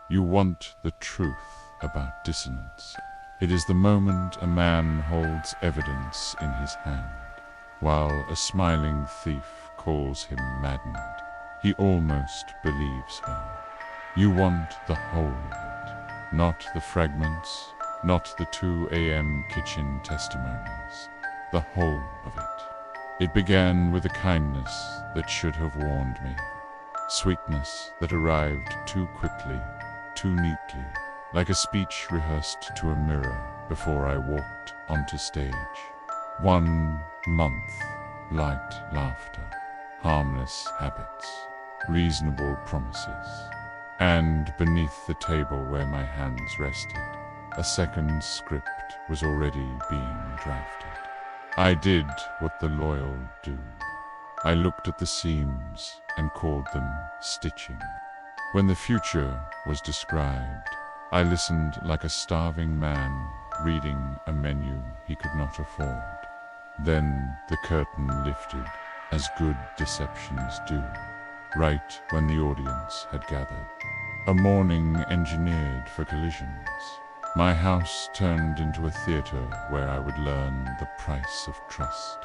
You want the truth about dissonance. It is the moment a man holds evidence in his hand, while a smiling thief calls him maddened. He almost believes her. You want the whole of it, not the fragments, not the 2 a.m. kitchen testimonies, the whole of it. It began with a kindness that should have warned me, sweetness that arrived too quickly, too neatly, like a speech rehearsed to a mirror before I walked onto stage. 1 month, light laughter, harmless habits, reasonable promises. And beneath the table where my hands rested, a second script was already being drafted. I did what the loyal do. I looked at the seams and called them stitching. When the future was described, I listened like a starving man reading a menu he could not afford. Then the curtain lifted, as good deceptions do, right when the audience had gathered. A morning engineered for collisions. My house turned into a theater where I would learn the price of trust.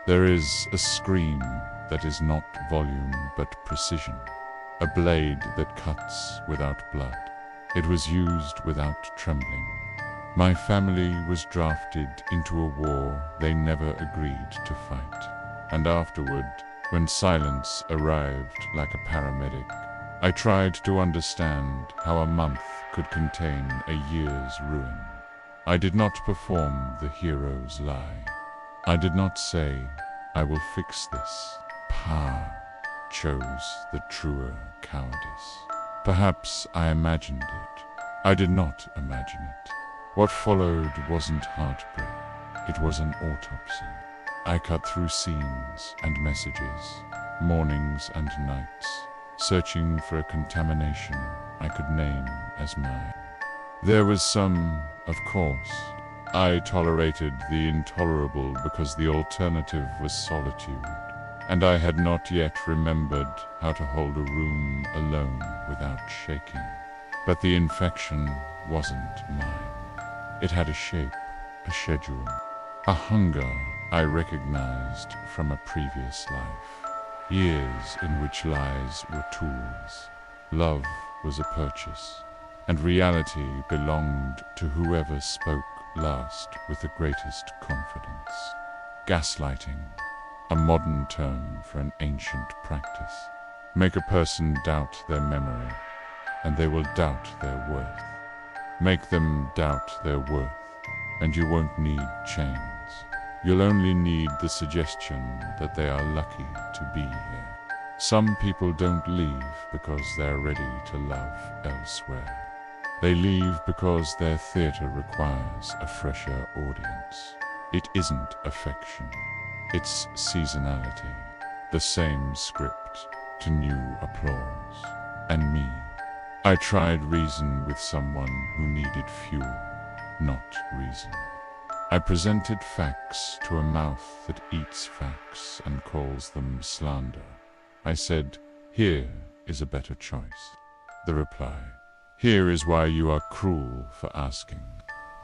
There is a scream that is not volume but precision, a blade that cuts without blood. It was used without trembling. My family was drafted into a war they never agreed to fight. And afterward, when silence arrived like a paramedic, I tried to understand how a month could contain a year's ruin. I did not perform the hero's lie. I did not say, "I will fix this." Power chose the truer cowardice. Perhaps I imagined it. I did not imagine it. What followed wasn't heartbreak. It was an autopsy. I cut through scenes and messages, mornings and nights, searching for a contamination I could name as mine. There was some, of course. I tolerated the intolerable because the alternative was solitude, and I had not yet remembered how to hold a room alone without shaking. But the infection wasn't mine. It had a shape, a schedule, a hunger I recognized from a previous life. Years in which lies were tools, love was a purchase, and reality belonged to whoever spoke last with the greatest confidence. Gaslighting, a modern term for an ancient practice. Make a person doubt their memory, and they will doubt their worth. Make them doubt their worth, and you won't need chains. You'll only need the suggestion that they are lucky to be here. Some people don't leave because they're ready to love elsewhere. They leave because their theater requires a fresher audience. It isn't affection, it's seasonality. The same script to new applause. And me. I tried reason with someone who needed fuel, not reason. I presented facts to a mouth that eats facts and calls them slander. I said, "Here is a better choice." The reply, "Here is why you are cruel for asking."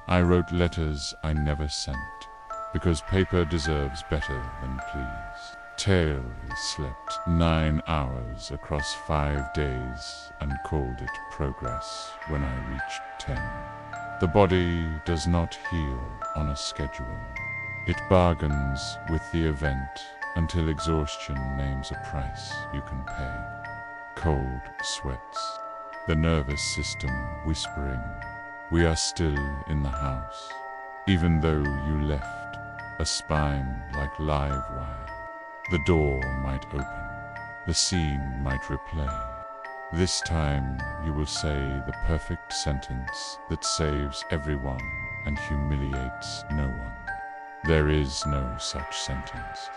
I wrote letters I never sent, because paper deserves better than please. Tails slept 9 hours across 5 days and called it progress when I reached 10. The body does not heal on a schedule. It bargains with the event until exhaustion names a price you can pay. Cold sweats, the nervous system whispering, "We are still in the house," even though you left a spine like live wire. The door might open, the scene might replay. This time you will say the perfect sentence that saves everyone and humiliates no one. There is no such sentence.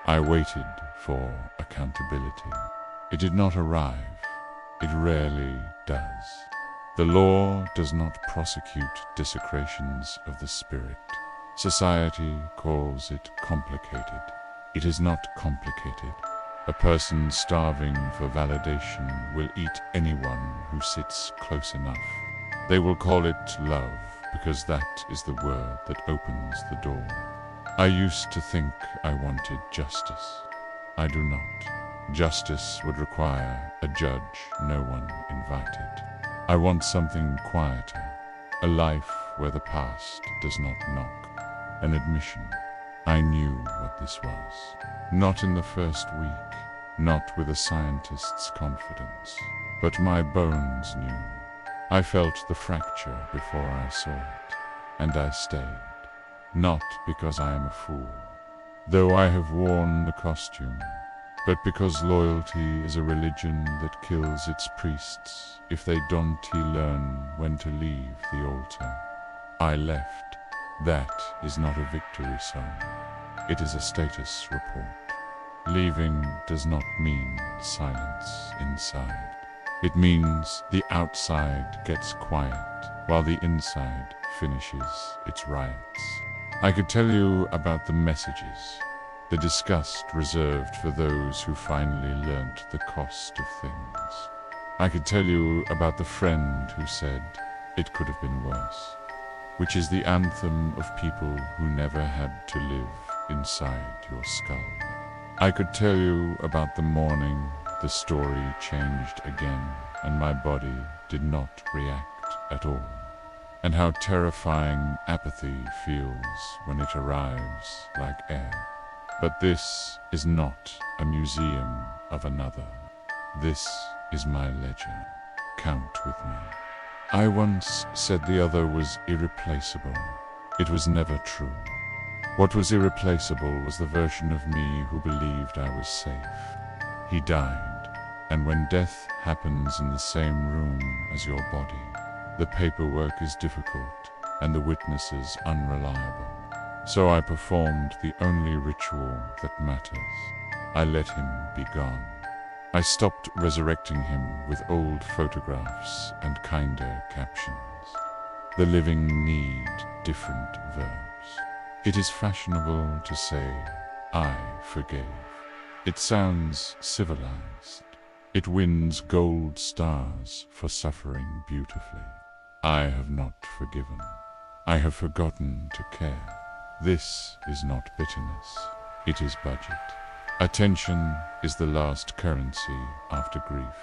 I waited for accountability. It did not arrive. It rarely does. The law does not prosecute desecrations of the spirit. Society calls it complicated. It is not complicated. A person starving for validation will eat anyone who sits close enough. They will call it love because that is the word that opens the door. I used to think I wanted justice. I do not. Justice would require a judge no one invited. I want something quieter, a life where the past does not knock, an admission. I knew what this was. Not in the first week, not with a scientist's confidence, but my bones knew. I felt the fracture before I saw it, and I stayed. Not because I am a fool, though I have worn the costume, but because loyalty is a religion that kills its priests if they don't learn when to leave the altar. I left. That is not a victory song. It is a status report. Leaving does not mean silence inside. It means the outside gets quiet while the inside finishes its riots. I could tell you about the messages, the disgust reserved for those who finally learnt the cost of things. I could tell you about the friend who said, "It could have been worse," which is the anthem of people who never had to live inside your skull. I could tell you about the morning the story changed again and my body did not react at all, and how terrifying apathy feels when it arrives like air. But this is not a museum of another. This is my ledger. Count with me. I once said the other was irreplaceable. It was never true. What was irreplaceable was the version of me who believed I was safe. He died, and when death happens in the same room as your body, the paperwork is difficult and the witnesses unreliable. So I performed the only ritual that matters. I let him be gone. I stopped resurrecting him with old photographs and kinder captions. The living need different verbs. It is fashionable to say, "I forgave." It sounds civilized. It wins gold stars for suffering beautifully. I have not forgiven. I have forgotten to care. This is not bitterness. It is budget. Attention is the last currency after grief.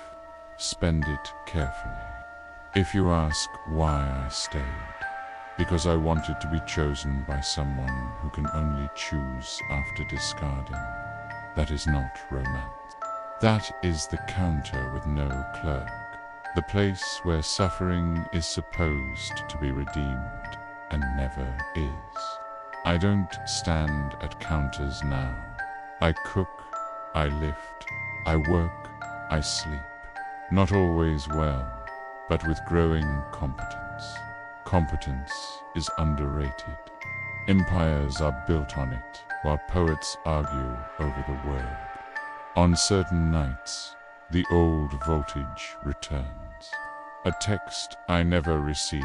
Spend it carefully. If you ask why I stayed, because I wanted to be chosen by someone who can only choose after discarding. That is not romance. That is the counter with no clerk. The place where suffering is supposed to be redeemed and never is. I don't stand at counters now. I cook, I lift, I work, I sleep. Not always well, but with growing competence. Competence is underrated. Empires are built on it, while poets argue over the word. On certain nights, the old voltage returns. A text I never receive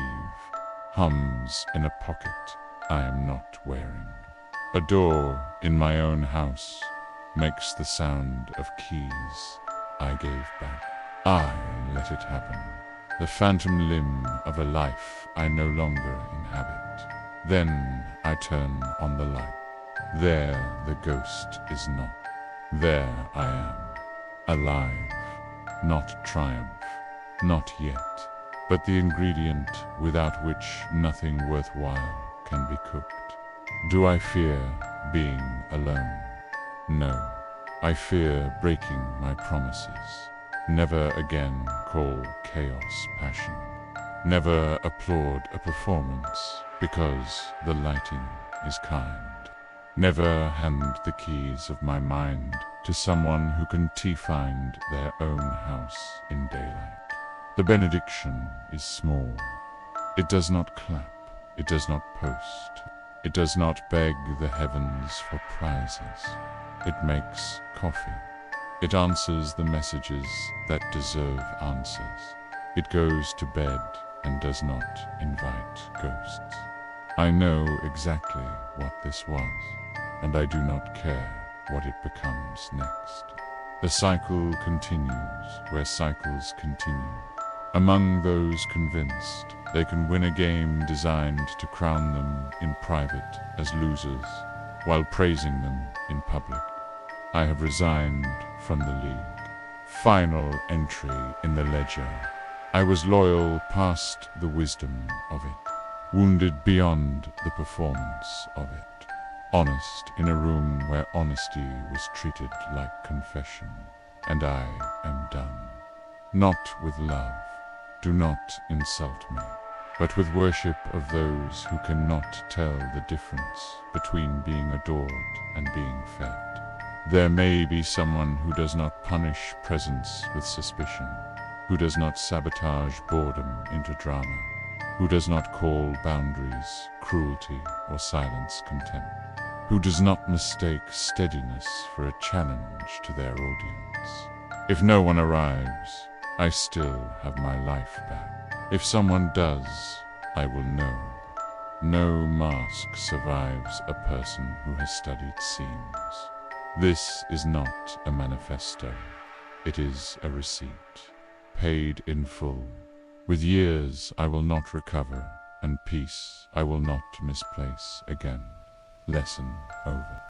hums in a pocket I am not wearing. A door in my own house makes the sound of keys I gave back. I let it happen. The phantom limb of a life I no longer inhabit. Then I turn on the light. There the ghost is not. There I am, alive, not triumph, not yet, but the ingredient without which nothing worthwhile can be cooked. Do I fear being alone? No, I fear breaking my promises. Never again call chaos passion. Never applaud a performance because the lighting is kind. Never hand the keys of my mind to someone who can find their own house in daylight. The benediction is small. It does not clap. It does not post. It does not beg the heavens for prizes. It makes coffee. It answers the messages that deserve answers. It goes to bed and does not invite ghosts. I know exactly what this was, and I do not care what it becomes next. The cycle continues where cycles continue. Among those convinced they can win a game designed to crown them in private as losers, while praising them in public. I have resigned from the league. Final entry in the ledger. I was loyal past the wisdom of it, wounded beyond the performance of it, honest in a room where honesty was treated like confession, and I am done. Not with love, do not insult me, but with worship of those who cannot tell the difference between being adored and being fed. There may be someone who does not punish presence with suspicion, who does not sabotage boredom into drama, who does not call boundaries cruelty or silence contempt, who does not mistake steadiness for a challenge to their audience. If no one arrives, I still have my life back. If someone does, I will know. No mask survives a person who has studied seams. This is not a manifesto. It is a receipt, paid in full. With years I will not recover, and peace I will not misplace again. Lesson over.